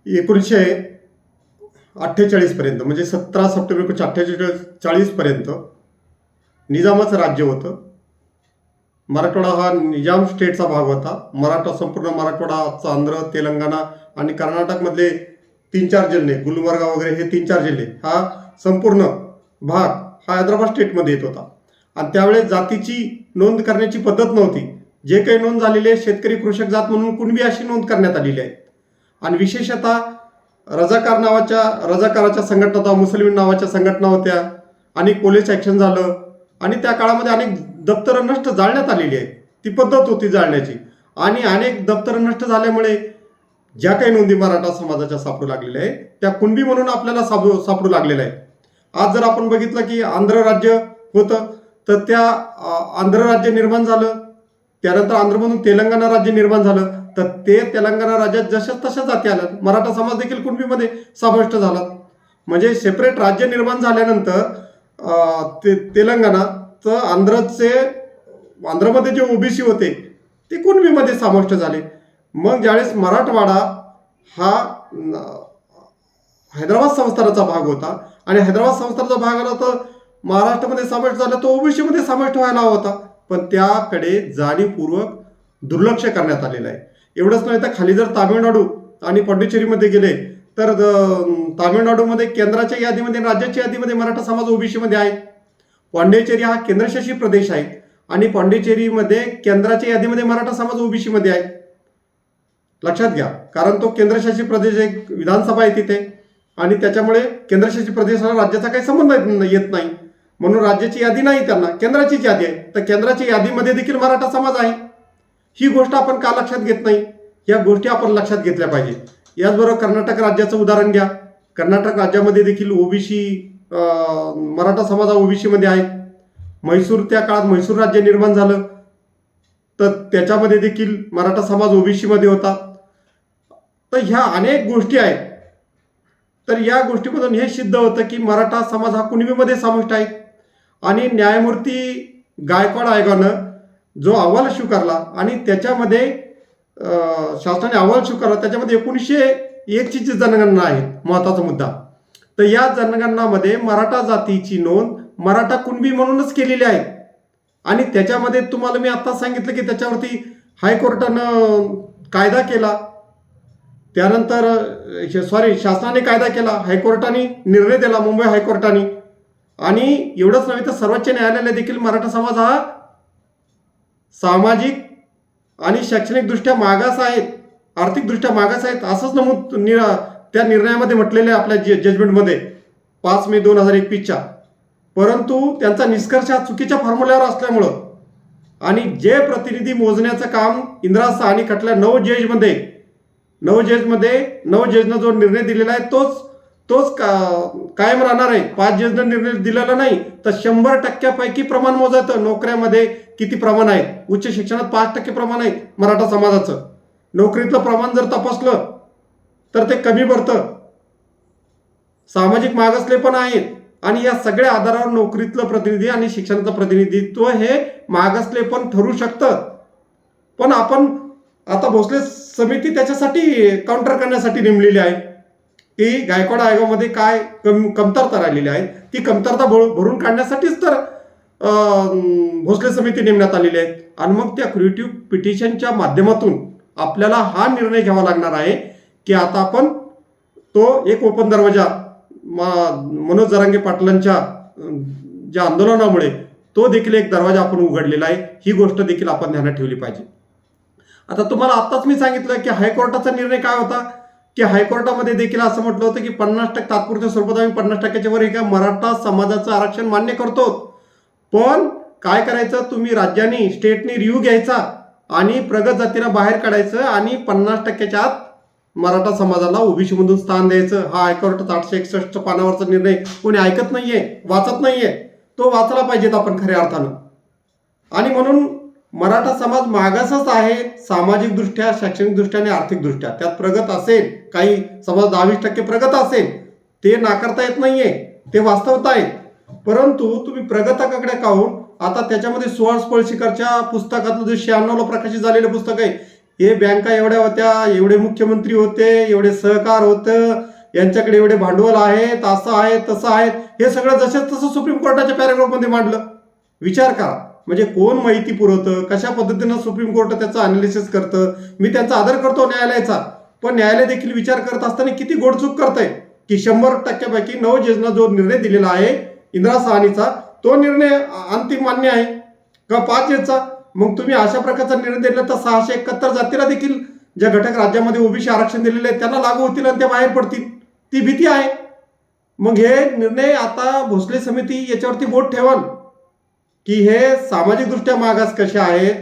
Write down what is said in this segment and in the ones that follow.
1948 पर्यंत म्हणजे 17 सप्टेंबर 1948 पर्यंत निजामाचं राज्य होतं. मराठवाडा हा निजाम स्टेटचा भाग होता. संपूर्ण मराठवाडा, आंध्र, तेलंगणा आणि कर्नाटकमधले 3-4 जिल्हे, गुलबर्गा वगैरे हे 3-4 जिल्हे, हा संपूर्ण भाग हा हैदराबाद स्टेटमध्ये येत होता. आणि त्यावेळेस जातीची नोंद करण्याची पद्धत नव्हती. जे काही नोंद झालेली आहे शेतकरी कृषक जात म्हणून कुणबी अशी नोंद करण्यात आलेली आहे. आणि विशेषतः रजाकाराच्या संघटना होत्या, मुस्लिम नावाच्या संघटना होत्या, आणि पोलीस ॲक्शन झालं. आणि त्या काळामध्ये अनेक दप्तरं नष्ट जाळण्यात आलेली आहेत. ती पद्धत होती जाळण्याची. आणि अनेक दप्तरं नष्ट झाल्यामुळे ज्या काही नोंदी मराठा समाजाच्या सापडू लागलेल्या आहेत त्या कुणबी म्हणून आपल्याला सापडू लागलेल्या आहेत. आज जर आपण बघितलं की आंध्र राज्य होतं, तर त्या आंध्र राज्य निर्माण झालं. त्यानंतर आंध्रमधून तेलंगणा राज्य निर्माण झालं. तर ते तेलंगणा राज्यात जशा तशा जाती आल्या. मराठा समाज देखील कुणबीमध्ये समाविष्ट झाला. म्हणजे सेपरेट राज्य निर्माण झाल्यानंतर तेलंगणाचं आंध्रमध्ये जे ओबीसी होते ते कुणबीमध्ये समाविष्ट झाले. मग ज्यावेळेस मराठवाडा हा हैदराबाद संस्थानाचा भाग होता आणि हैदराबाद संस्थानाचा भाग आला तर महाराष्ट्रामध्ये समाविष्ट झाला, तो ओबीसीमध्ये समाविष्ट व्हायला हवा. पण त्याकडे जाणीवपूर्वक दुर्लक्ष करण्यात आलेलं आहे. एवढंच नाही तर खाली जर तामिळनाडू आणि पॉंडिचेरीमध्ये गेले तर तामिळनाडूमध्ये केंद्राच्या यादीमध्ये, राज्याच्या यादीमध्ये मराठा समाज ओबीसीमध्ये आहे. पॉंडिचेरी हा केंद्रशासित प्रदेश आहे आणि पॉंडिचेरीमध्ये केंद्राच्या यादीमध्ये मराठा समाज ओबीसीमध्ये आहे. लक्षात घ्या, कारण तो केंद्रशासित प्रदेश, एक विधानसभा आहे तिथे, आणि त्याच्यामुळे केंद्रशासित प्रदेशाला राज्याचा काही संबंध येत नाही. म्हणून राज्याची यादी नाही, त्यांना केंद्राचीच यादी आहे. तर केंद्राच्या यादीमध्ये देखील मराठा समाज आहे. ही गोष्ट आपण का लक्षात घेत नाही? या गोष्टी आपण लक्षात घेतल्या पाहिजे. याचबरोबर कर्नाटक राज्याचं उदाहरण घ्या. कर्नाटक राज्यामध्ये देखील ओबीसी, मराठा समाज ओबीसीमध्ये आहे. त्या काळात म्हैसूर राज्य निर्माण झालं, तर त्याच्यामध्ये देखील मराठा समाज ओबीसीमध्ये होता. तर ह्या अनेक गोष्टी आहेत. तर या गोष्टीमधून हे सिद्ध होतं की मराठा समाज हा कुणबीमध्ये समाविष्ट आहे. आणि न्यायमूर्ती गायकवाड आयोगानं जो अहवाल स्वीकारला आणि त्याच्यामध्ये शासनाने अहवाल स्वीकारला, त्याच्यामध्ये 1901ची जी जनगणना आहे महत्वाचा मुद्दा. तर या जनगणनामध्ये मराठा जातीची नोंद मराठा कुणबी म्हणूनच केलेली आहे. आणि त्याच्यामध्ये तुम्हाला मी आता सांगितलं की त्याच्यावरती हायकोर्टानं कायदा केला. त्यानंतर शासनाने कायदा केला, हायकोर्टाने निर्णय दिला, मुंबई हायकोर्टाने. आणि एवढंच नव्हे तर सर्वोच्च न्यायालयाने देखील मराठा समाज हा सामाजिक आणि शैक्षणिकदृष्ट्या मागास आहेत, आर्थिकदृष्ट्या मागास आहेत असंच नमूद त्या निर्णयामध्ये म्हटलेलं आहे, आपल्या जजमेंटमध्ये 5 मे 2021च्या. परंतु त्यांचा निष्कर्ष हा चुकीच्या फॉर्म्युल्यावर असल्यामुळं आणि जे प्रतिनिधी मोजण्याचं काम इंदिरा साहनी खटल्या 9 जजनं जो निर्णय दिलेला आहे तोच कायम राहणार आहे. 5 जजनं निर्णय दिलेला नाही तर 100% प्रमाण मोजायचं. नोकऱ्यामध्ये किती प्रमाण आहे? उच्च शिक्षणात 5% प्रमाण आहे मराठा समाजाचं. नोकरीतलं प्रमाण जर तपासलं तर ते कमी पडतं. सामाजिक मागासले पण आहेत. आणि या सगळ्या आधारावर नोकरीतलं प्रतिनिधी आणि शिक्षणाचं प्रतिनिधित्व हे मागासले पण ठरू शकतं. पण आपण आता भोसले समिती त्याच्यासाठी काउंटर करण्यासाठी नेमलेली आहे की गायकवाड आयोगामध्ये काय कमतरता राहिलेली आहे, ती कमतरता भरून काढण्यासाठीच तर भोसले समिती नेमण्यात आलेली आहे. आणि मग त्या क्रिएटिव्ह पिटिशनच्या माध्यमातून आपल्याला हा निर्णय घ्यावा लागणार आहे की आता आपण तो एक ओपन दरवाजा मनोज जरांगे पाटलांच्या ज्या आंदोलनामुळे तो देखील एक दरवाजा आपण उघडलेला आहे. ही गोष्ट देखील आपण ध्यानात ठेवली पाहिजे. आता तुम्हाला आत्ताच मी सांगितलं की हायकोर्टाचा निर्णय काय होता, की हायकोर्टामध्ये देखील असं म्हटलं होतं की 50% तात्पुरत्या स्वरूपात आम्ही 50%च्या वर एका मराठा समाजाचं आरक्षण मान्य करतो. पण काय करायचं, तुम्ही राज्यांनी, स्टेटनी रिव्ह्यू घ्यायचा आणि प्रगत जातीला बाहेर काढायचं आणि 50%च्या आत मराठा समाजाला ओबीसी मधून स्थान द्यायचं. हा हायकोर्टाचा 861 पानावरचा निर्णय कोणी ऐकत नाहीये, वाचत नाहीये. तो वाचला पाहिजेत आपण खऱ्या अर्थानं. आणि म्हणून मराठा समाज मागासच आहे, सामाजिक दृष्ट्या, शैक्षणिक दृष्ट्या आणि आर्थिक दृष्ट्या. त्यात प्रगत असेल, काही समाज 10-20% प्रगत असेल, ते नाकारता येत नाहीये, ते वास्तवता आहे. परंतु तुम्ही प्रगताकडे पाहून आता त्याच्यामध्ये सुहास पळशीकरच्या पुस्तकातलं जे 96ला प्रकाशित झालेलं पुस्तक आहे, हे बँका एवढ्या होत्या, एवढे मुख्यमंत्री होते, एवढे सहकार होतं, यांच्याकडे एवढे भांडवल आहेत, असं आहे तसं आहे, हे सगळं जसं तसं सुप्रीम कोर्टाच्या पॅराग्राफमध्ये मांडलं. विचार करा, म्हणजे कोण माहिती पुरवतं, कशा पद्धतीनं सुप्रीम कोर्ट त्याचं अनालिसिस करतं. मी त्यांचा आदर करतो न्यायालयाचा, पण न्यायालय देखील विचार करत असताना किती गोडचूक करतंय की 100%पैकी 9 जजनं जो निर्णय दिलेला आहे इंदिरा साहनीचा, तो निर्णय अंतिम मान्य आहे का 5 जजचा. मग तुम्ही अशा प्रकारचा निर्णय दिला तर 671 जातीला देखील ज्या घटक राज्यामध्ये ओबीसी आरक्षण दिलेले आहे त्यांना लागू होतील आणि ते बाहेर पडतील, ती भीती आहे. मग हे निर्णय आता भोसले समिती याच्यावरती बोट ठेवाल की हे सामाजिकदृष्ट्या मागास कसे आहेत,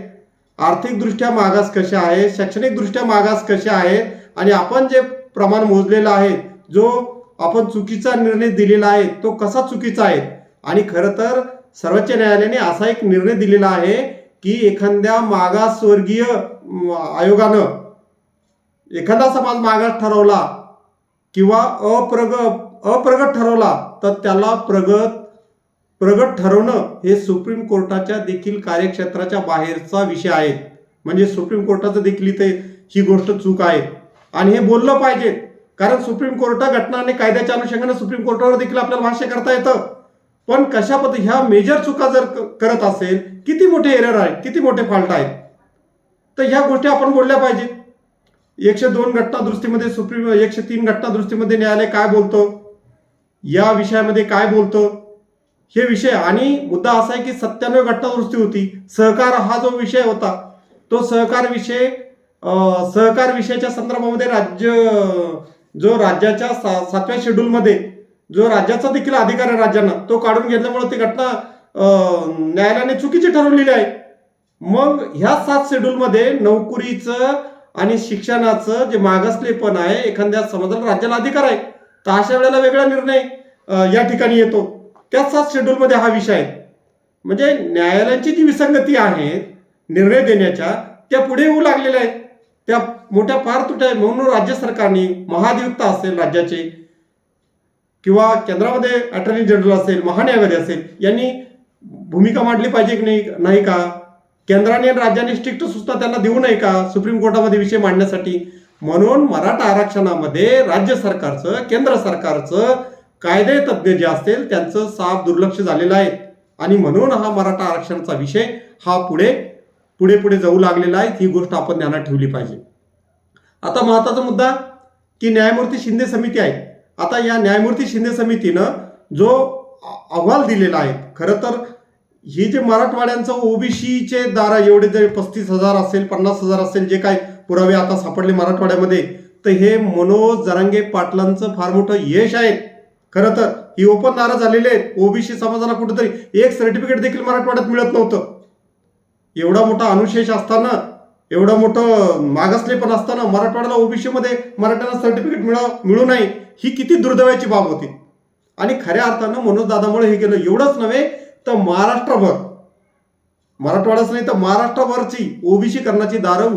आर्थिकदृष्ट्या मागास कसे आहेत, शैक्षणिकदृष्ट्या मागास कसे आहेत, आणि आपण जे प्रमाण मोजलेलं आहे, जो आपण चुकीचा निर्णय दिलेला आहे तो कसा चुकीचा आहे. आणि खरं तर सर्वोच्च न्यायालयाने असा एक निर्णय दिलेला आहे की एखाद्या मागासवर्गीय आयोगानं एखादा समाज मागास ठरवला किंवा अप्रगत ठरवला तर त्याला प्रगत ठरवणं हे सुप्रीम कोर्टाच्या देखील कार्यक्षेत्राच्या बाहेरचा विषय आहे. म्हणजे सुप्रीम कोर्टाचं देखील इथे ही गोष्ट चूक आहे आणि हे बोललं पाहिजे, कारण सुप्रीम कोर्ट घटना आणि कायद्याच्या अनुषंगाने सुप्रीम कोर्टावर देखील आपल्याला भाष्य करता येतं. पण कशा पद्धती ह्या मेजर चुका जर करत असेल, किती मोठे एरर आहेत, किती मोठे फॉल्ट आहेत, तर ह्या गोष्टी आपण बोलल्या पाहिजेत. 102 घटना दुरुस्तीमध्ये 103 घटना दुरुस्तीमध्ये न्यायालय काय बोलतं, या विषयामध्ये काय बोलतं हे विषय. आणि मुद्दा असा आहे की 97 घटना दुरुस्ती होती. सहकार हा जो विषय होता तो सहकार विषयाच्या संदर्भामध्ये राज्याच्या 7व्या शेड्यूलमध्ये जो राज्याचा देखील अधिकार आहे राज्यांना, तो काढून घेतल्यामुळे ती घटना न्यायालयाने चुकीची ठरवलेली आहे. मग ह्या 7 शेड्यूलमध्ये नोकरीचं आणि शिक्षणाचं जे मागासलेपण आहे, एखाद्या समाजाला राज्याला अधिकार आहे, तर अशा वेळेला वेगळा निर्णय या ठिकाणी येतो. त्याच 7 शेड्यूलमध्ये हा विषय आहे. म्हणजे न्यायालयांची जी विसंगती आहे निर्णय देण्याच्या, त्या पुढे येऊ लागलेल्या आहेत, त्या मोठ्या फार तुट्या आहेत. म्हणून राज्य सरकारने, महाधिवक्ता असेल राज्याचे किंवा केंद्रामध्ये अटॉर्नी जनरल असेल, महान्यायवादी असेल, यांनी भूमिका मांडली पाहिजे की नाही का. केंद्राने आणि राज्याने स्ट्रिक्ट सूचना त्यांना देऊ नये का सुप्रीम कोर्टामध्ये विषय मांडण्यासाठी. म्हणून मराठा आरक्षणामध्ये राज्य सरकारचं, केंद्र सरकारचं, कायदे तज्ज्ञ जे असतील त्यांचं साफ दुर्लक्ष झालेलं आहे. आणि म्हणून हा मराठा आरक्षणाचा विषय हा पुढे जाऊ लागलेला आहे. ही गोष्ट आपण ध्यानात ठेवली पाहिजे. आता महत्त्वाचा मुद्दा की न्यायमूर्ती शिंदे समिती आहे. आता या न्यायमूर्ती शिंदे समितीनं जो अहवाल दिलेला आहे, खरं तर ही जे मराठवाड्यांचं ओबीसीचे दारा एवढे जरी 35,000 असेल, 50,000 असेल, जे काय पुरावे आता सापडले मराठवाड्यामध्ये, तर हे मनोज जरांगे पाटलांचं फार मोठं यश आहे. खरं तर ही ओपन नाराज झालेले आहेत. ओबीसी समाजाला कुठेतरी एक सर्टिफिकेट देखील मराठवाड्यात मिळत नव्हतं. एवढा मोठा अनुशेष असताना, एवढं मोठं मागासलेपण असताना मराठवाड्याला ओबीसीमध्ये मराठ्यांना सर्टिफिकेट मिळू नये, ही किती दुर्दैवाची बाब होती. आणि खऱ्या अर्थानं मनोज दादामुळे हे केलं. एवढंच नव्हे तर महाराष्ट्रभर, मराठवाडाच नाही तर महाराष्ट्रभरची ओबीसी करण्याची दारं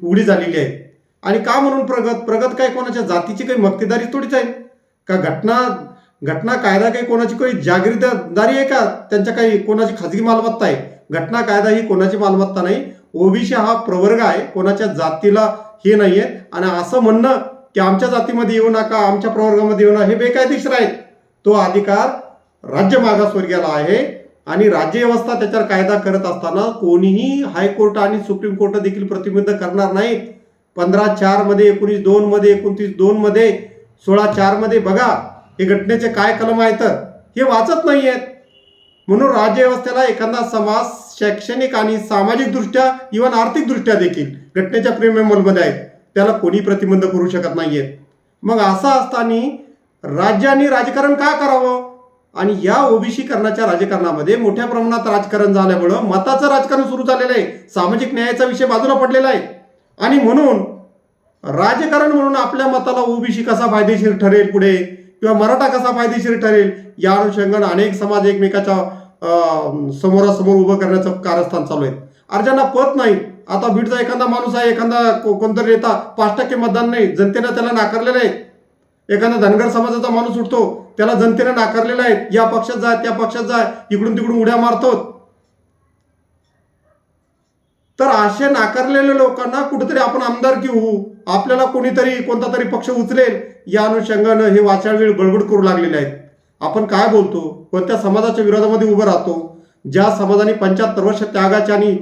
उघडी झालेली आहेत. आणि का म्हणून प्रगत काय कोणाच्या जातीची काही मक्तेदारी थोडीच आहे का. घटना कायदा काही कोणाची काही जागीरदारी आहे का, त्यांच्या काही कोणाची खाजगी मालमत्ता आहे. घटना कायदा ही कोणाची मालमत्ता नाही. ओबीसी हा प्रवर्ग आहे, कोणाच्या जातीला हे नाही आहे. आणि असं म्हणणं की आमच्या जातीमध्ये येऊ नका, आमच्या प्रवर्गामध्ये येऊ नका, हे बेकायदेशीर आहे. तो अधिकार राज्य मागासवर्गीयाला आहे आणि राज्य व्यवस्था त्याच्यावर कायदा करत असताना कोणीही हायकोर्ट आणि सुप्रीम कोर्ट देखील प्रतिबंध करणार नाहीत. 15(4) मध्ये, 19(2) मध्ये, 29(2) मध्ये, 16(4) मध्ये बघा हे घटनेचे काय कलम आहेत, हे वाचत नाही आहेत. म्हणून राज्यव्यवस्थेला एखादा समाज शैक्षणिक आणि सामाजिकदृष्ट्या इव्हन आर्थिकदृष्ट्या देखील घटनेच्या प्रेमेमलमध्ये आहेत, त्याला कोणी प्रतिबंध करू शकत नाहीयेत. मग असं असताना राज्यांनी राजकारण का करावं. आणि या ओबीसीकरणाच्या राजकारणामध्ये मोठ्या प्रमाणात राजकारण झाल्यामुळं मताचं राजकारण सुरू झालेलं आहे. सामाजिक न्यायाचा विषय बाजूला पडलेला आहे. आणि म्हणून राजकारण म्हणून आपल्या मताला ओबीसी कसा फायदेशीर ठरेल पुढे, किंवा मराठा कसा फायदेशीर ठरेल, या अनुषंगाने अनेक समाज एकमेकाच्या समोरासमोर उभं करण्याचं कारस्थान चालू आहे. अर्जांना पत नाही. आता बीडचा एखादा माणूस आहे, एखादा कोणतरी नेता 5% मतदान नाही, जनतेनं त्याला नाकारलेलं आहे. एखादा धनगर समाजाचा माणूस उठतो, त्याला जनतेनं नाकारलेला आहे. या पक्षात जा, त्या पक्षात जा, इकडून तिकडून उड्या मारतो. तर अशा नाकारलेल्या लोकांना कुठेतरी आपण आमदारकी होऊ, आपल्याला कोणीतरी कोणता तरी पक्ष उचलेल या अनुषंगानं हे वाचाळवेळ बडबड करू लागलेले आहेत. आपण काय बोलतो, कोणत्या समाजाच्या विरोधामध्ये उभं राहतो, ज्या समाजाने 75 वर्ष त्यागाची आणि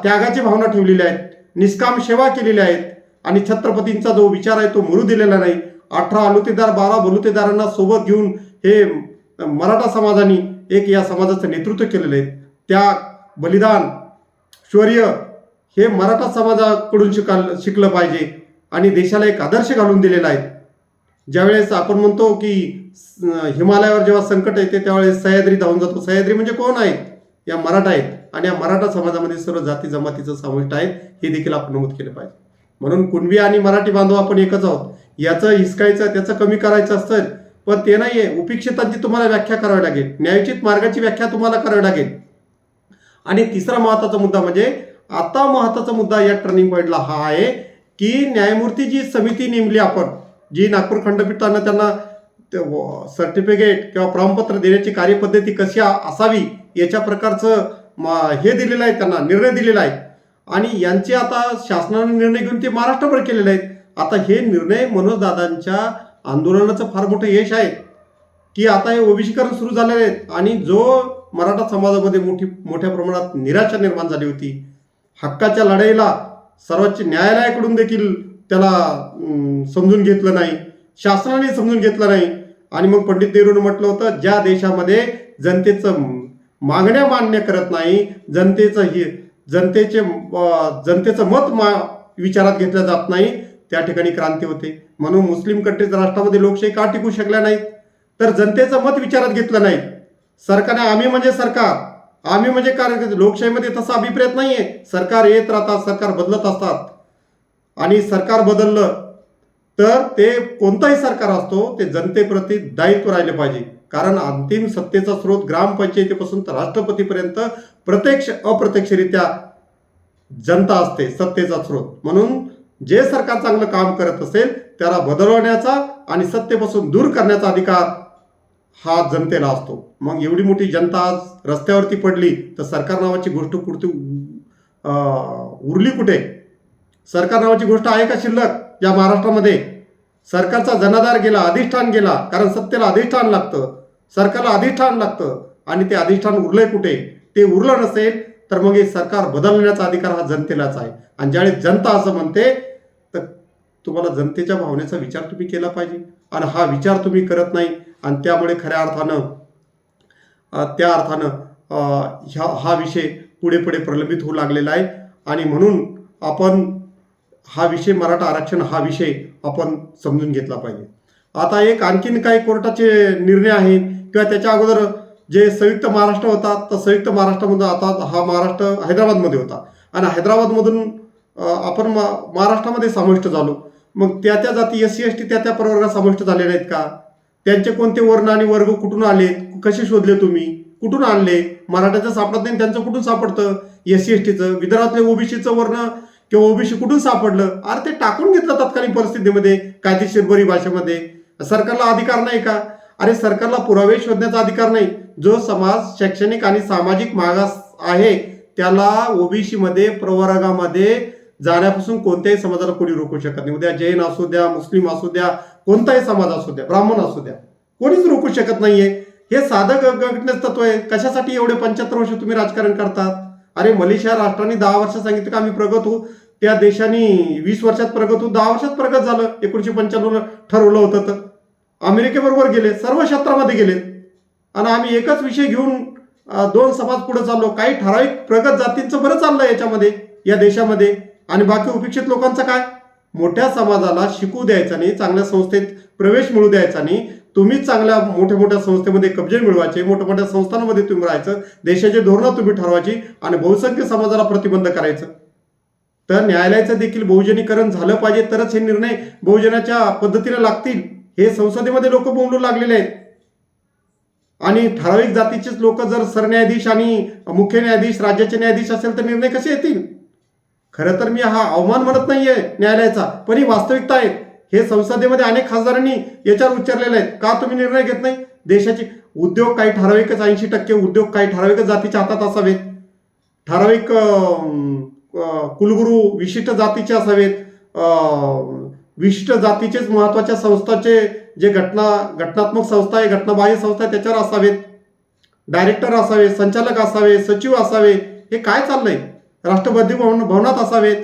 त्यागाची भावना ठेवलेली आहेत, निष्काम सेवा केलेल्या आहेत आणि छत्रपतींचा जो विचार आहे तो मरू दिलेला नाही. 18 अलुतेदार 12 बलुतेदारांना सोबत घेऊन हे मराठा समाजाने एक या समाजाचं नेतृत्व केलेलं आहे. त्या बलिदान शौर्य हे मराठा समाजाकडून शिकलं पाहिजे आणि देशाला एक आदर्श घालून दिलेला आहे. ज्यावेळेस आपण म्हणतो की हिमालयावर जेव्हा संकट येते त्यावेळेस सह्याद्री धावून जातो. सह्याद्री म्हणजे कोण आहेत? या मराठा आहेत आणि या मराठा समाजामध्ये सर्व जाती जमातीचं समाविष्ट आहेत, हे देखील आपण नमूद केलं पाहिजे. म्हणून कुणबी आणि मराठी बांधव आपण एकच आहोत. याचं हिसकायचं त्याचं कमी करायचं असतं, पण ते नाहीये. उपेक्षितांची तुम्हाला व्याख्या करावी लागेल, न्यायोचित मार्गाची व्याख्या तुम्हाला करावी लागेल. आणि तिसरा महत्वाचा मुद्दा म्हणजे आता महत्वाचा मुद्दा या टर्निंग पॉईंटला हा आहे की न्यायमूर्ती जी समिती नेमली आपण, जी नागपूर खंडपीठानं त्यांना सर्टिफिकेट किंवा प्रमाणपत्र देण्याची कार्यपद्धती कशी असावी याच्या प्रकारचं हे दिलेलं आहे, त्यांना निर्णय दिलेला आहे आणि यांचे आता शासनाने निर्णय घेऊन ते महाराष्ट्रभर केलेले आहेत. आता हे निर्णय मनोजदादांच्या आंदोलनाचं फार मोठं यश आहे की आता हे ओबीसीकरण सुरू झालेले आहेत आणि जो मराठा समाजामध्ये मोठ्या प्रमाणात निराशा निर्माण झाली होती, हक्काच्या लढाईला सर्वोच्च न्यायालयाकडून देखील त्याला समजून घेतलं नाही, शासनाने समजून घेतलं नाही. आणि मग पंडित नेहरूंनी म्हटलं होतं, ज्या देशामध्ये जनतेचं मागण्या मान्य करत नाही, जनतेचं मत विचारात घेतलं जात नाही, त्या ठिकाणी क्रांती होते. म्हणून मुस्लिम कंट्रीज राष्ट्रामध्ये लोकशाही का टिकू शकल्या नाहीत? तर जनतेचं मत विचारात घेतलं नाही. सरकारने आम्ही म्हणजे सरकार, आम्ही म्हणजे कार्य. लोकशाहीमध्ये तसा अभिप्रेत नाहीये. सरकार येत राहतात, सरकार बदलत असतात आणि सरकार बदललं तर ते कोणताही सरकार असतो ते जनतेप्रती दायित्व राहिले पाहिजे. कारण अंतिम सत्तेचा स्रोत ग्रामपंचायतीपासून तर राष्ट्रपतीपर्यंत प्रत्यक्ष अप्रत्यक्षरित्या जनता असते सत्तेचा स्रोत. म्हणून जे सरकार चांगलं काम करत असेल त्याला बदलवण्याचा आणि सत्तेपासून दूर करण्याचा अधिकार हा जनतेला असतो. मग एवढी मोठी जनता आज रस्त्यावरती पडली तर सरकार नावाची गोष्ट उरली कुठे? सरकार नावाची गोष्ट आहे का शिल्लक या महाराष्ट्रामध्ये? सरकारचा जनाधार गेला, अधिष्ठान गेला. कारण सत्तेला अधिष्ठान लागतं, सरकारला अधिष्ठान लागतं आणि ते अधिष्ठान उरलंय कुठे? ते उरलं नसेल तर मग हे सरकार बदलण्याचा अधिकार हा जनतेलाच आहे. आणि ज्यावेळेस जनता असं म्हणते तर तुम्हाला जनतेच्या भावनेचा विचार तुम्ही केला पाहिजे आणि हा विचार तुम्ही करत नाही आणि त्यामुळे खऱ्या अर्थानं हा विषय पुढे प्रलंबित होऊ लागलेला आहे. आणि म्हणून आपण हा विषय मराठा आरक्षण हा विषय आपण समजून घेतला पाहिजे. आता एक आणखीन काही कोर्टाचे निर्णय आहेत किंवा त्याच्या अगोदर जे संयुक्त महाराष्ट्र होता तर संयुक्त महाराष्ट्रामध्ये आता हा महाराष्ट्र हैदराबादमध्ये होता आणि हैदराबादमधून आपण महाराष्ट्रामध्ये समाविष्ट झालो. मग त्या जाती SC ST त्या प्रवर्गात समाविष्ट झालेले आहेत का? त्यांचे कोणते वर्ण आणि वर्ग कुठून आले, कसे शोधले तुम्ही, कुठून आणले? मराठ्याचं सापडत नाही, त्यांचं कुठून सापडतं? SC STचं. विदर्भातले ओबीसीचं वर्ण किंवा ओबीसी कुठून सापडलं? अरे ते टाकून घेतलं तत्कालीन परिस्थितीमध्ये कायदेशीर बरी भाषेमध्ये. सरकारला अधिकार नाही का? अरे सरकारला पुरावे शोधण्याचा अधिकार नाही. जो समाज शैक्षणिक आणि सामाजिक मागास आहे त्याला ओबीसी मध्ये प्रवर्गामध्ये जाण्यापासून कोणत्याही समाजाला कोणी रोखू शकत नाही. उद्या जैन असू द्या, मुस्लिम असू द्या, कोणताही समाज असू द्या, ब्राह्मण असू द्या, कोणीच रोखू शकत नाहीये. हे साधं घटनेचं तत्व आहे. कशासाठी एवढे 75 वर्ष तुम्ही राजकारण करतात? अरे मलेशिया राष्ट्राने 10 वर्ष सांगितलं का आम्ही प्रगत होऊ, त्या देशाने 20 वर्षात प्रगत होऊ, 10 वर्षात प्रगत झालं. 1995 ठरवलं होतं तर अमेरिकेबरोबर गेले, सर्व क्षेत्रामध्ये गेले आणि आम्ही एकच विषय घेऊन 2 समाज पुढे चाललो. काही ठराविक प्रगत जातींचं बरं चाललं याच्यामध्ये, या देशामध्ये. आणि बाकी उपेक्षित लोकांचं काय? मोठ्या समाजाला शिकू द्यायचा नाही, चांगल्या संस्थेत प्रवेश मिळू द्यायचा नाही. तुम्हीच चांगल्या मोठ्या संस्थेमध्ये कब्जे मिळवायचे, मोठ्या संस्थांमध्ये तुम्ही राहायचं, देशाची धोरणं तुम्ही ठरवायची आणि बहुसंख्य समाजाला प्रतिबंध करायचं. तर न्यायालयाचं देखील बहुजनीकरण झालं पाहिजे, तरच हे निर्णय बहुजनाच्या पद्धतीने लागतील. हे संसदेमध्ये लोक बोलू लागलेले आहेत आणि ठराविक जातीचेच लोक जर सरन्यायाधीश आणि मुख्य न्यायाधीश, राज्याचे न्यायाधीश असेल तर निर्णय कसे येतील? खरं तर मी हा अवमान म्हणत नाहीये न्यायालयाचा, पण ही वास्तविकता आहे. हे संसदेमध्ये अनेक खासदारांनी याच्यावर उच्चारलेलं आहे. का तुम्ही निर्णय घेत नाही? देशाचे उद्योग काही ठराविकच 80% उद्योग काही ठराविकच जातीच्या हातात असावेत. ठराविक कुलगुरू विशिष्ट जातीचे असावेत, विशिष्ट जातीचेच महत्वाच्या संस्थाचे जे घटनात्मक संस्था आहे, घटनाबाह्य संस्था आहे त्याच्यावर असावेत, डायरेक्टर असावे, संचालक असावे, सचिव असावे. हे काय चाललंय? राष्ट्रपती भवनात असावेत.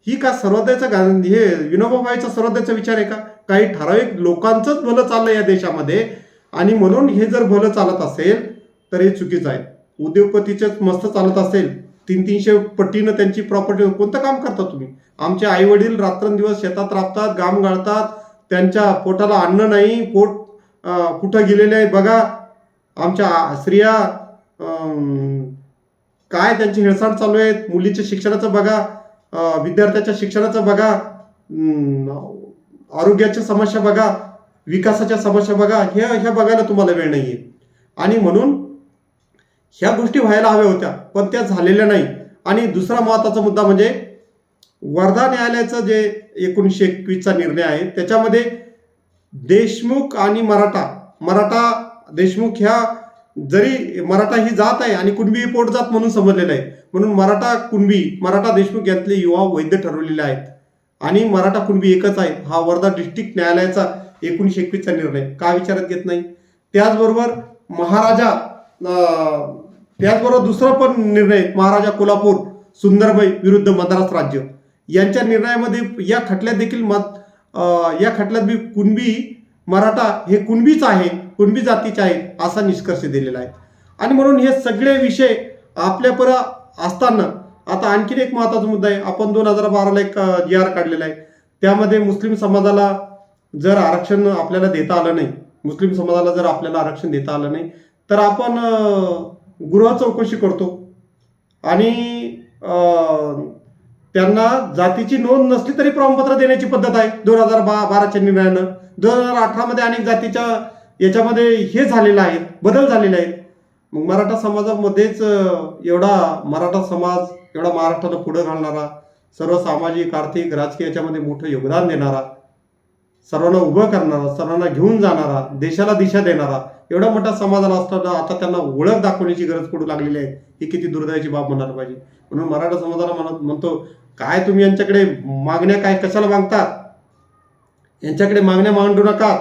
ही का सर्वोदयाचा हे विनोबा भावेचा सर्वोदयाचा विचार आहे का? काही ठराविक लोकांचंच भलं चाललंय या देशामध्ये, आणि म्हणून हे जर भलं चालत असेल तर हे चुकीचं आहे. उद्योगपतीचेच मस्त चालत असेल, 300 पटीनं त्यांची प्रॉपर्टी, कोणतं काम करता तुम्ही? आमचे आई वडील रात्रंदिवस शेतात राबतात, घाम गाळतात, त्यांच्या पोटाला अन्न नाही, पोट कुठं गेलेले आहे बघा. आमच्या स्त्रिया काय त्यांची हेळसांड चालू आहे, मुलीच्या शिक्षणाचं बघा, विद्यार्थ्याच्या शिक्षणाचं बघा, आरोग्याच्या समस्या बघा, विकासाच्या समस्या बघा. ह्या बघायला तुम्हाला वेळ नाहीये. आणि म्हणून ह्या गोष्टी व्हायला हव्या होत्या, पण त्या झालेल्या नाही. आणि दुसरा महत्त्वाचा मुद्दा म्हणजे वर्धा न्यायालयाचा जे 1921चा निर्णय आहे त्याच्यामध्ये देशमुख आणि मराठा देशमुख ह्या, जरी मराठा ही जात आहे आणि कुणबी ही पोटजात म्हणून समजलेलं आहे, म्हणून मराठा कुणबी, मराठा देशमुख यातले युवा वैध ठरवलेले आहेत आणि मराठा कुणबी एकच आहे. हा वर्धा डिस्ट्रिक्ट न्यायालयाचा 1921चा निर्णय का विचारात घेत नाही? त्याचबरोबर त्याचबरोबर दुसरा पण निर्णय, महाराजा कोल्हापूर सुंदरबाई विरुद्ध मद्रास राज्य यांच्या निर्णयामध्ये या खटल्यात देखील या खटल्यात बी कुणबी मराठा हे कुणबीच आहे, कुणबी जातीचे आहेत असा निष्कर्ष दिलेला आहे. आणि म्हणून हे सगळे विषय आपल्यापर असताना आता आणखीन एक महत्त्वाचा मुद्दा आहे. आपण 2012ला एक GR काढलेला आहे. त्यामध्ये मुस्लिम समाजाला जर आरक्षण आपल्याला देता आलं नाही, मुस्लिम समाजाला जर आपल्याला आरक्षण देता आलं नाही तर आपण गृह चौकशी करतो आणि त्यांना जातीची नोंद नसली तरी प्रमाणपत्र देण्याची पद्धत आहे 2012च्या निर्णयानं. 2018मध्ये अनेक जातीच्या याच्यामध्ये हे झालेलं आहे, बदल झालेले आहेत. मग मराठा समाजामध्येच मराठा समाज एवढा महाराष्ट्राला पुढे घालणारा, सर्व सामाजिक आर्थिक राजकीय याच्यामध्ये मोठं योगदान देणारा, सर्वांना उभं करणारा, सर्वांना घेऊन जाणारा, देशाला दिशा देणारा एवढा मोठा समाजाला असताना आता त्यांना ओळख दाखवण्याची गरज पडू लागलेली आहे. ही किती दुर्दैवाची बाब म्हणायला पाहिजे. म्हणून मराठा समाजाला म्हणतो, काय तुम्ही यांच्याकडे मागण्या काय कशाला मागतात? यांच्याकडे मागण्या मांडू नका.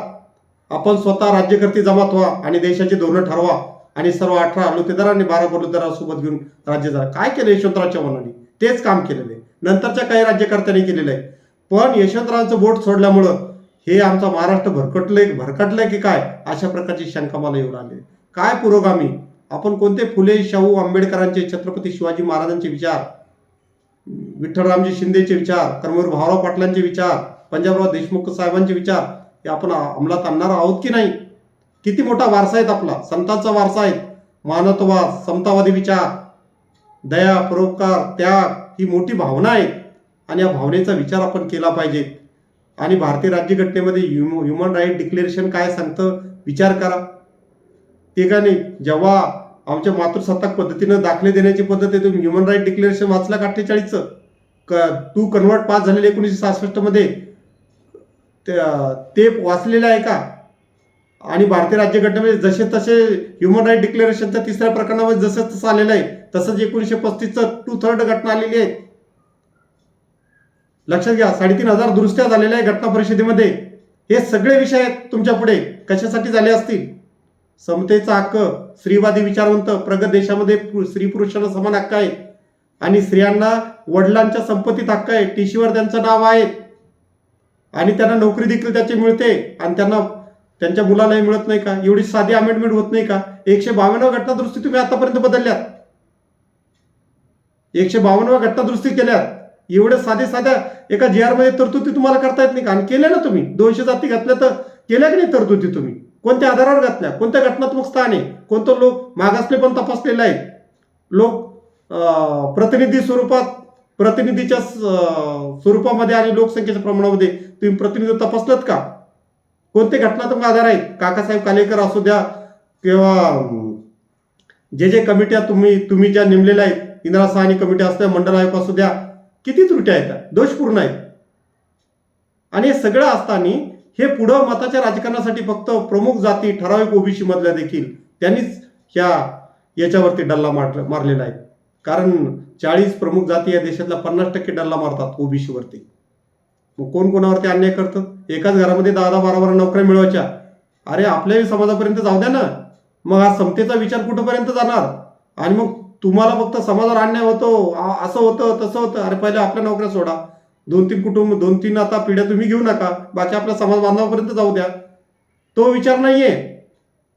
आपण स्वतः राज्यकर्ते जमात व्हा आणि देशाची धोरणं ठरवा आणि सर्व 18 आलुतेदार आणि 12 बलुतेदारांसोबत घेऊन राज्य जरा. काय केलं यशवंतराव चव्हाणांनी? तेच काम केलेलं आहे, नंतरच्या काही राज्यकर्त्यांनी केलेलं आहे. पण यशवंतरावांचं बोट सोडल्यामुळं हे आमचा महाराष्ट्र भरकटलंय की काय, अशा प्रकारची शंका मला येऊ लागली. काय पुरोगामी? आपण कोणते फुले, शाहू आंबेडकरांचे, छत्रपती शिवाजी महाराजांचे विचार, विठ्ठलरामजी शिंदेचे विचार, कर्मवीर भाऊराव पाटलांचे विचार, पंजाबराव देशमुख साहेबांचे विचार हे आपण अंमलात आणणार आहोत की नाही? किती मोठा वारसा आहे आपला, संतांचा वारसा आहे. मानवतावाद, समतावादी विचार, दया, परोपकार, त्याग ही मोठी भावना आहे आणि या भावनेचा विचार आपण केला पाहिजे. आणि भारतीय राज्यघटनेमध्ये ह्युमन राईट डिक्लेरेशन काय सांगतं विचार करा. ते का नाही, जेव्हा आमच्या मातृसत्ताक पद्धतीनं दाखले देण्याची पद्धत आहे, तुम्ही ह्युमन राईट डिक्लेरेशन वाचला का 48चं? तू कन्वर्ट पास झालेले 1966 मध्ये ते वाचलेलं आहे का? आणि भारतीय राज्यघटनेमध्ये जसे तसे ह्युमन राईट डिक्लेरेशनच्या 3ऱ्या प्रकरणामध्ये जसं तसं आलेलं आहे, तसंच 1935चं 2/3 घटना आलेली आहे. लक्षात घ्या, 3500 दुरुस्त्या झालेल्या आहे घटना परिषदेमध्ये. हे सगळे विषय आहेत तुमच्या पुढे. कशासाठी झाले असतील? समतेचा हक्क, स्त्रीवादी विचारवंत, प्रगत देशामध्ये स्त्री पुरुषांना समान हक्क आहे आणि स्त्रियांना वडिलांच्या संपत्तीत हक्क आहे, टीशीवर त्यांचं नाव आहे आणि त्यांना नोकरी देखील त्याची मिळते आणि त्यांच्या मुलालाही मिळत नाही का? एवढी साधी अमेंडमेंट होत नाही का? 152 घटना दुरुस्ती तुम्ही आतापर्यंत बदलल्यात, 152 घटना दुरुस्ती केल्यात. एवढे साध्या एका GR मध्ये तरतुदी तुम्हाला करता येत नाही का? आणि केल्या ना तुम्ही. 200 जाती घातल्या तर केल्या की नाही तरतुदी तुम्ही? कोणत्या आधारावर घातल्या? कोणत्या घटनात्मक स्थान आहे? कोणतं लोक मागासले पण तपासलेले आहेत? लोक प्रतिनिधीच्या स्वरूपामध्ये आणि लोकसंख्येच्या प्रमाणामध्ये तुम्ही प्रतिनिधी तपासलात का? कोणते घटनात्मक आधार आहेत? काकासाहेब कालेकर असू द्या किंवा जे कमिट्या तुम्ही ज्या नेमलेल्या आहेत, इंदिरा साहनी कमिटी असल्या, मंडल आयोग असू द्या, किती त्रुट्या आहेत, दोषपूर्ण आहेत. आणि हे सगळं असताना हे पुढं मताच्या राजकारणासाठी फक्त प्रमुख जाती, ठराविक OBC मधल्या देखील त्यांनीच याच्यावरती डल्ला मारलेला आहे. कारण 40 प्रमुख जाती या देशातल्या 50% डल्ला मारतात ओबीसी वरती. मग कोण कोणावरती अन्याय करतं? एकाच घरामध्ये 10-10, 12-12 नोकऱ्या मिळवायच्या. अरे आपल्याही समाजापर्यंत जाऊ द्या ना. मग हा समतेचा विचार कुठंपर्यंत जाणार? आणि मग तुम्हाला फक्त समाजावर अन्याय होतो, असं होतं तसं होतं. अरे पहिले आपल्या नोकऱ्या सोडा. 2-3 कुटुंब, 2-3 आता पिढ्या तुम्ही घेऊ नका, बाकी आपल्या समाज बांधवापर्यंत जाऊ द्या. तो विचार नाहीये.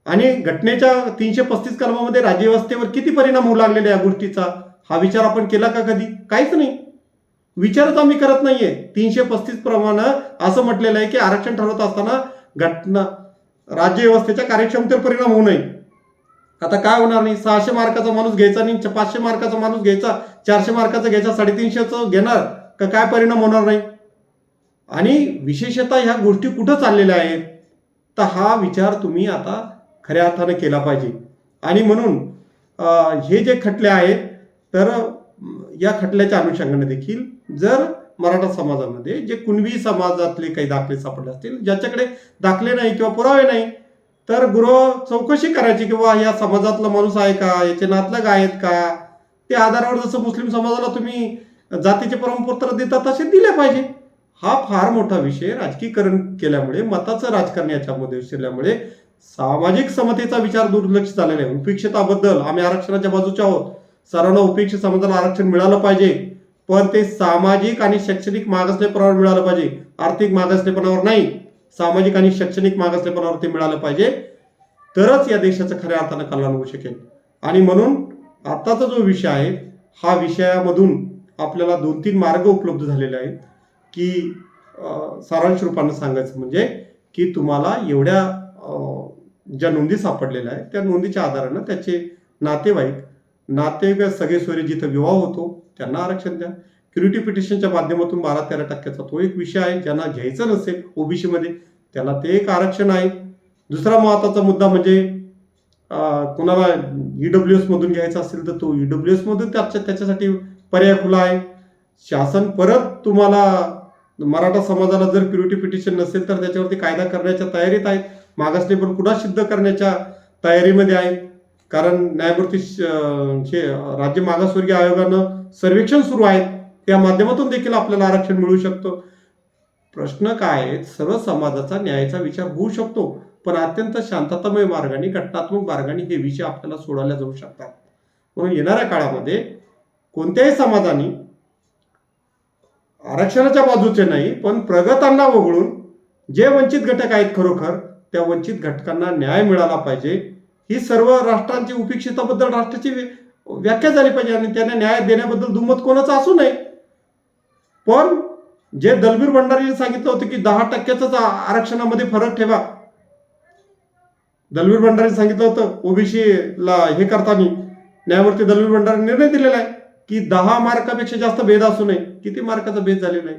आणि घटनेच्या 335 कलमामध्ये राज्यव्यवस्थेवर किती परिणाम होऊ लागलेला या गोष्टीचा, हा विचार आपण केला का कधी? काहीच नाही. विचारच आम्ही करत नाहीये. 335 प्रमाणे असं म्हटलेलं आहे की आरक्षण ठरवत असताना घटना राज्यव्यवस्थेच्या कार्यक्षमतेवर परिणाम होऊ नये. आता काय होणार नाही? 600 मार्काचा माणूस घ्यायचा आणि 500 मार्काचा माणूस घ्यायचा, 400 मार्काचा घ्यायचा, 350चं घेणार का? काय परिणाम होणार नाही? आणि विशेषतः ह्या गोष्टी कुठं चाललेल्या आहेत? तर हा विचार तुम्ही आता खऱ्या अर्थानं केला पाहिजे. आणि म्हणून हे जे खटले आहेत, तर या खटल्याच्या अनुषंगाने देखील जर मराठा समाजामध्ये जे कुणबी समाजातले काही दाखले सापडले असतील, ज्याच्याकडे दाखले नाही किंवा पुरावे नाही, तर गृह चौकशी करायची किंवा या समाजातला माणूस आहे का, याचे नातलग आहेत का, त्या आधारावर जसं मुस्लिम समाजाला तुम्ही जातीचे प्रमाणपत्र देता तसे दिले पाहिजे. हा फार मोठा विषय राजकीकरण केल्यामुळे, मताचं राजकारण याच्यामध्ये शिरल्यामुळे सामाजिक समतेचा विचार दुर्लक्षित झालेला आहे. उपेक्षिताबद्दल आम्ही आरक्षणाच्या बाजूचे आहोत. सर्वांना उपेक्षित समाजाला आरक्षण मिळालं पाहिजे, पण ते सामाजिक आणि शैक्षणिक मागासलेपणावर मिळालं पाहिजे, आर्थिक मागासलेपणावर नाही. सामाजिक आणि शैक्षणिक मागासलेपणावर ते मिळालं पाहिजे, तरच या देशाचं खऱ्या अर्थानं कल्याण होऊ शकेल. आणि म्हणून आताचा जो विषय आहे, हा विषयामधून आपल्याला 2-3 मार्ग उपलब्ध झालेले आहेत की सारांश रूपानं सांगायचं म्हणजे की तुम्हाला एवढ्या ज्या नोंदी सापडलेल्या आहेत, त्या नोंदीच्या आधारानं त्याचे नातेवाईक सगळे सोयरे जिथं विवाह होतो त्यांना आरक्षण द्या. क्युरिटी पिटिशनच्या माध्यमातून 12-13% तो एक विषय आहे. ज्यांना घ्यायचं नसेल ओबीसीमध्ये त्याला ते एक आरक्षण आहे. दुसरा महत्त्वाचा मुद्दा म्हणजे कुणाला EWS मधून घ्यायचा असेल तर तो EWS मधून त्याच्यासाठी पर्याय खुला आहे. शासन परत तुम्हाला मराठा समाजाला जर क्युरिटी पिटिशन नसेल तर त्याच्यावरती कायदा करण्याच्या तयारीत आहेत. मागासलेपण पुन्हा सिद्ध करण्याच्या तयारीमध्ये आहेत. कारण न्यायमूर्ती राज्य मागासवर्गीय आयोगानं सर्वेक्षण सुरू आहे, त्या माध्यमातून देखील आपल्याला आरक्षण मिळू शकतं. प्रश्न काय आहे? सर्व समाजाचा न्यायाचा विचार होऊ शकतो, पण अत्यंत शांततामय मार्गाने, घटनात्मक मार्गाने हे विषय आपल्याला सोडवले जाऊ शकतात. म्हणून येणाऱ्या काळामध्ये कोणत्याही समाजाने आरक्षणाच्या बाजूचे नाही, पण प्रगतांना वगळून जे वंचित घटक आहेत खरोखर त्या वंचित घटकांना न्याय मिळाला पाहिजे. ही सर्व राष्ट्रांची उपेक्षिताबद्दल राष्ट्राची व्याख्या झाली पाहिजे आणि त्यांना न्याय देण्याबद्दल दुमत कोणाचं असू नये. पण जे दलबीर भंडारीने सांगितलं होतं की 10%च आरक्षणामध्ये फरक ठेवा, दलबीर भंडारीने सांगितलं होतं ओबीसीला हे करताना, न्यायमूर्ती दलबीर भंडारी निर्णय दिलेला आहे की 10 मार्कापेक्षा जास्त भेद असू नये. किती मार्काचा भेद झालेला आहे?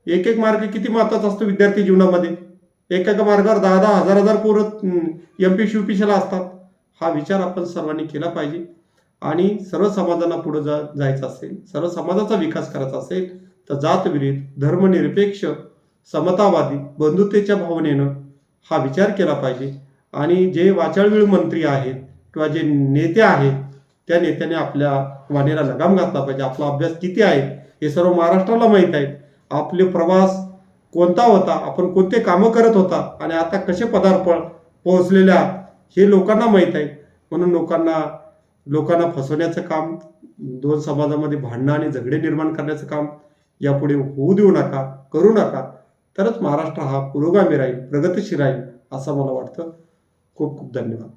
एक मार्क किती महत्वाचा असतो विद्यार्थी जीवनामध्ये? एका मार्गावर 10-10, हजार पोरं MPSC UPSCला असतात. हा विचार आपण सर्वांनी केला पाहिजे. आणि सर्व समाजाला पुढे जायचं असेल, सर्व समाजाचा विकास करायचा असेल तर जातविरहित, धर्मनिरपेक्ष, समतावादी, बंधुतेच्या भावनेनं हा विचार केला पाहिजे. आणि जे वाचाळवीळ मंत्री आहेत किंवा जे नेते आहेत त्या नेत्याने आपल्या वाणीला लगाम घातला पाहिजे. आपला अभ्यास किती आहे हे सर्व महाराष्ट्राला माहीत आहे. आपले प्रवास कोणता होता, आपण कोणते कामं करत होता आणि आता कसे पदार्पण पोहोचलेल्या हे लोकांना माहीत आहे. म्हणून लोकांना फसवण्याचं काम, दोन समाजामध्ये भांडणं आणि झगडे निर्माण करण्याचं काम यापुढे होऊ देऊ नका, करू नका. तरच महाराष्ट्र हा पुरोगामी राहील, प्रगतिशील राहील असं मला वाटतं. खूप खूप धन्यवाद.